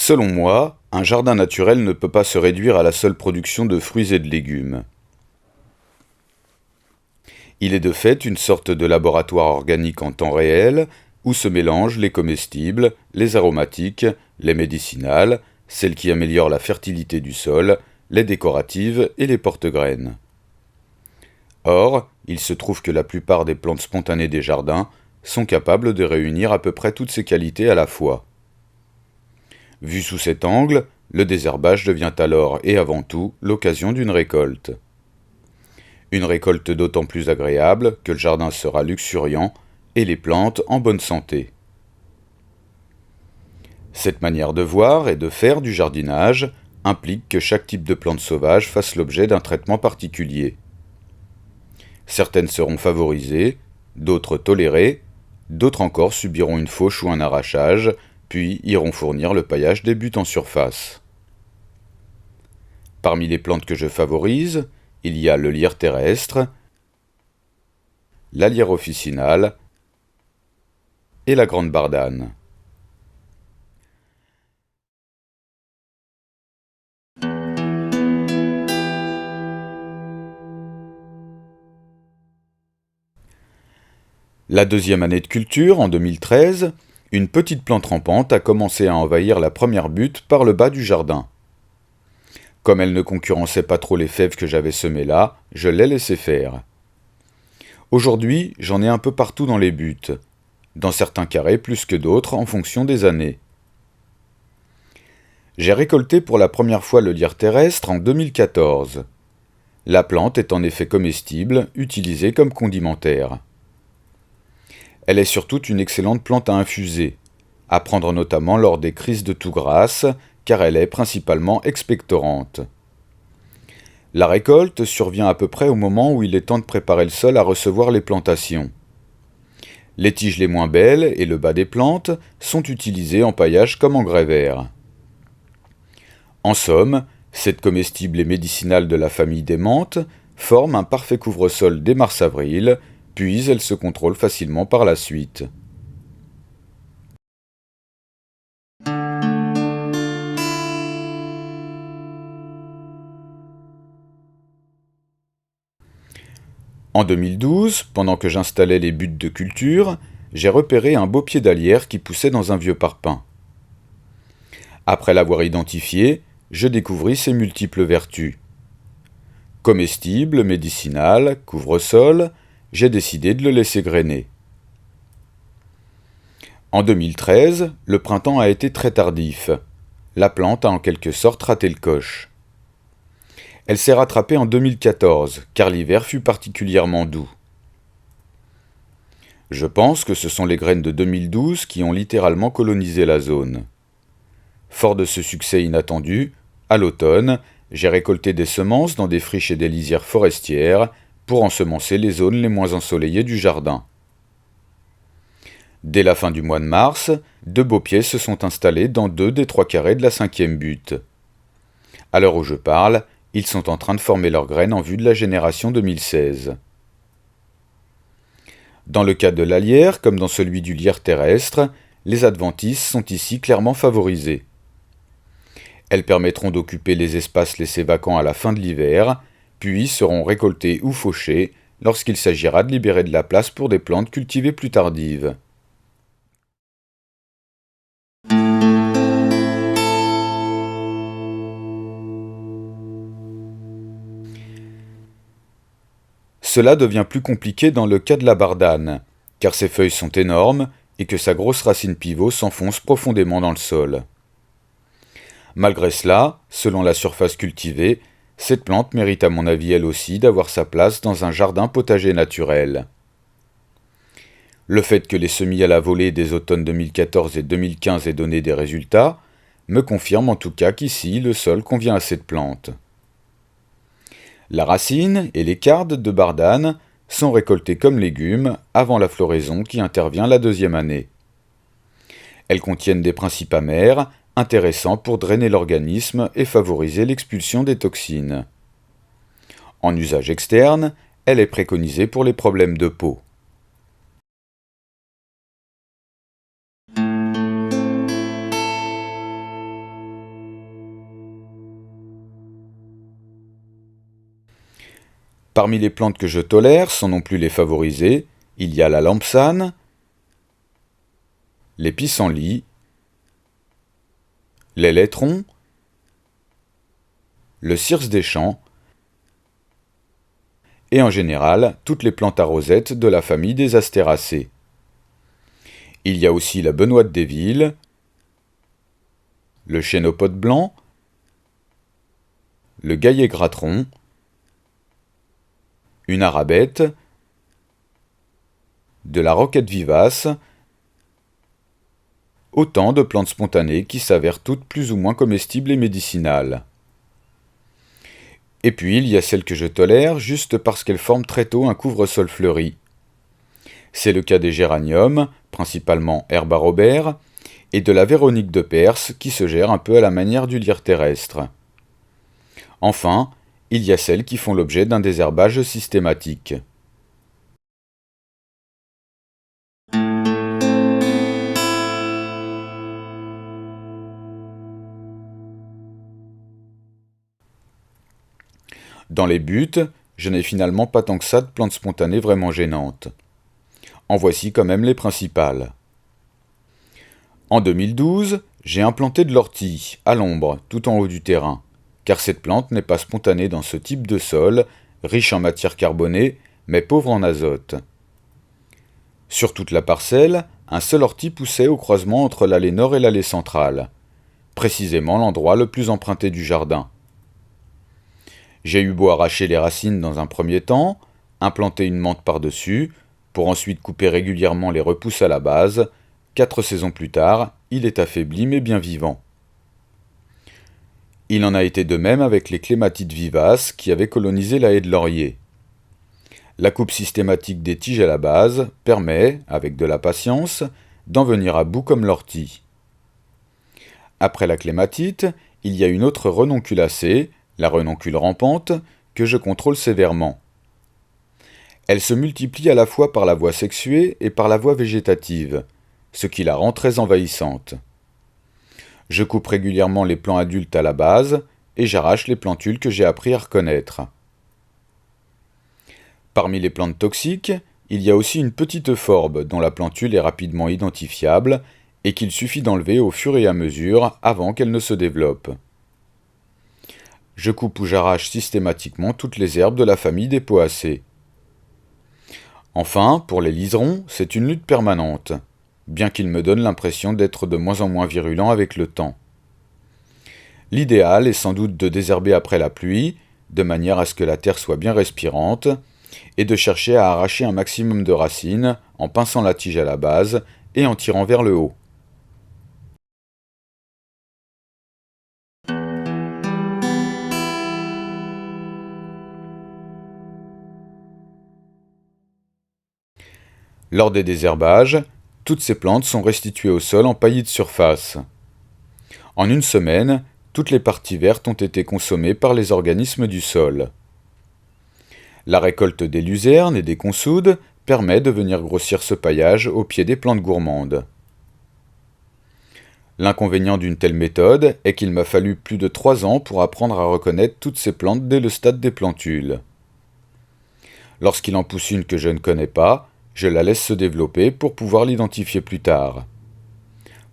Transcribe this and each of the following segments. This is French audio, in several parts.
Selon moi, un jardin naturel ne peut pas se réduire à la seule production de fruits et de légumes. Il est de fait une sorte de laboratoire organique en temps réel, où se mélangent les comestibles, les aromatiques, les médicinales, celles qui améliorent la fertilité du sol, les décoratives et les porte-graines. Or, il se trouve que la plupart des plantes spontanées des jardins sont capables de réunir à peu près toutes ces qualités à la fois. Vu sous cet angle, le désherbage devient alors et avant tout l'occasion d'une récolte. Une récolte d'autant plus agréable que le jardin sera luxuriant et les plantes en bonne santé. Cette manière de voir et de faire du jardinage implique que chaque type de plante sauvage fasse l'objet d'un traitement particulier. Certaines seront favorisées, d'autres tolérées, d'autres encore subiront une fauche ou un arrachage, puis iront fournir le paillage des buts en surface. Parmi les plantes que je favorise, il y a le lierre terrestre, la lierre officinale et la grande bardane. La deuxième année de culture, en 2013, une petite plante rampante a commencé à envahir la première butte par le bas du jardin. Comme elle ne concurrençait pas trop les fèves que j'avais semées là, je l'ai laissé faire. Aujourd'hui, j'en ai un peu partout dans les buttes, dans certains carrés plus que d'autres en fonction des années. J'ai récolté pour la première fois le lierre terrestre en 2014. La plante est en effet comestible, utilisée comme condimentaire. Elle est surtout une excellente plante à infuser, à prendre notamment lors des crises de toux grasse, car elle est principalement expectorante. La récolte survient à peu près au moment où il est temps de préparer le sol à recevoir les plantations. Les tiges les moins belles et le bas des plantes sont utilisés en paillage comme engrais verts. En somme, cette comestible et médicinale de la famille des menthes forme un parfait couvre-sol dès mars-avril, puis elle se contrôle facilement par la suite. En 2012, pendant que j'installais les buttes de culture, j'ai repéré un beau pied d'alière qui poussait dans un vieux parpaing. Après l'avoir identifié, je découvris ses multiples vertus. Comestible, médicinal, couvre-sol, j'ai décidé de le laisser grainer. En 2013, le printemps a été très tardif. La plante a en quelque sorte raté le coche. Elle s'est rattrapée en 2014, car l'hiver fut particulièrement doux. Je pense que ce sont les graines de 2012 qui ont littéralement colonisé la zone. Fort de ce succès inattendu, à l'automne, j'ai récolté des semences dans des friches et des lisières forestières pour ensemencer les zones les moins ensoleillées du jardin. Dès la fin du mois de mars, 2 beaux pieds se sont installés dans 2 des 3 carrés de la 5e butte. À l'heure où je parle, ils sont en train de former leurs graines en vue de la génération 2016. Dans le cas de la lierre, comme dans celui du lierre terrestre, les adventices sont ici clairement favorisées. Elles permettront d'occuper les espaces laissés vacants à la fin de l'hiver, puis seront récoltées ou fauchées lorsqu'il s'agira de libérer de la place pour des plantes cultivées plus tardives. Cela devient plus compliqué dans le cas de la bardane, car ses feuilles sont énormes et que sa grosse racine pivot s'enfonce profondément dans le sol. Malgré cela, selon la surface cultivée, cette plante mérite à mon avis elle aussi d'avoir sa place dans un jardin potager naturel. Le fait que les semis à la volée des automnes 2014 et 2015 aient donné des résultats me confirme en tout cas qu'ici le sol convient à cette plante. La racine et les cardes de bardane sont récoltées comme légumes avant la floraison qui intervient la 2e année. Elles contiennent des principes amers, intéressants pour drainer l'organisme et favoriser l'expulsion des toxines. En usage externe, elle est préconisée pour les problèmes de peau. Parmi les plantes que je tolère, sans non plus les favoriser, il y a la lampsane, les pissenlits, les laitrons, le cirse des champs, et en général toutes les plantes à rosette de la famille des astéracées. Il y a aussi la benoîte des villes, le chénopode blanc, le gaillet gratron, une arabette, de la roquette vivace, autant de plantes spontanées qui s'avèrent toutes plus ou moins comestibles et médicinales. Et puis il y a celles que je tolère juste parce qu'elles forment très tôt un couvre-sol fleuri. C'est le cas des géraniums, principalement herbe à Robert, et de la Véronique de Perse qui se gère un peu à la manière du lierre terrestre. Enfin, il y a celles qui font l'objet d'un désherbage systématique. Dans les buts, je n'ai finalement pas tant que ça de plantes spontanées vraiment gênantes. En voici quand même les principales. En 2012, j'ai implanté de l'ortie, à l'ombre, tout en haut du terrain, car cette plante n'est pas spontanée dans ce type de sol, riche en matière carbonée, mais pauvre en azote. Sur toute la parcelle, un seul ortie poussait au croisement entre l'allée nord et l'allée centrale, précisément l'endroit le plus emprunté du jardin. J'ai eu beau arracher les racines dans un premier temps, implanter une menthe par-dessus, pour ensuite couper régulièrement les repousses à la base, 4 saisons plus tard, il est affaibli mais bien vivant. Il en a été de même avec les clématites vivaces qui avaient colonisé la haie de laurier. La coupe systématique des tiges à la base permet, avec de la patience, d'en venir à bout comme l'ortie. Après la clématite, il y a une autre renonculacée, la renoncule rampante, que je contrôle sévèrement. Elle se multiplie à la fois par la voie sexuée et par la voie végétative, ce qui la rend très envahissante. Je coupe régulièrement les plants adultes à la base et j'arrache les plantules que j'ai appris à reconnaître. Parmi les plantes toxiques, il y a aussi une petite forbe dont la plantule est rapidement identifiable et qu'il suffit d'enlever au fur et à mesure avant qu'elle ne se développe. Je coupe ou j'arrache systématiquement toutes les herbes de la famille des poacées. Enfin, pour les liserons, c'est une lutte permanente, bien qu'ils me donnent l'impression d'être de moins en moins virulents avec le temps. L'idéal est sans doute de désherber après la pluie, de manière à ce que la terre soit bien respirante, et de chercher à arracher un maximum de racines en pinçant la tige à la base et en tirant vers le haut. Lors des désherbages, toutes ces plantes sont restituées au sol en paillis de surface. En une semaine, toutes les parties vertes ont été consommées par les organismes du sol. La récolte des luzernes et des consoudes permet de venir grossir ce paillage au pied des plantes gourmandes. L'inconvénient d'une telle méthode est qu'il m'a fallu plus de 3 ans pour apprendre à reconnaître toutes ces plantes dès le stade des plantules. Lorsqu'il en pousse une que je ne connais pas, je la laisse se développer pour pouvoir l'identifier plus tard.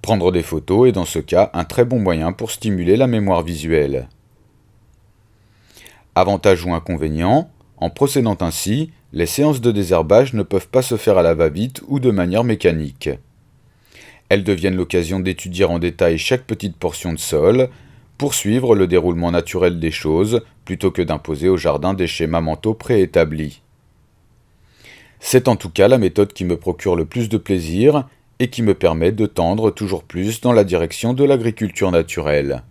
Prendre des photos est dans ce cas un très bon moyen pour stimuler la mémoire visuelle. Avantage ou inconvénient, en procédant ainsi, les séances de désherbage ne peuvent pas se faire à la va-vite ou de manière mécanique. Elles deviennent l'occasion d'étudier en détail chaque petite portion de sol, pour suivre le déroulement naturel des choses, plutôt que d'imposer au jardin des schémas mentaux préétablis. C'est en tout cas la méthode qui me procure le plus de plaisir et qui me permet de tendre toujours plus dans la direction de l'agriculture naturelle.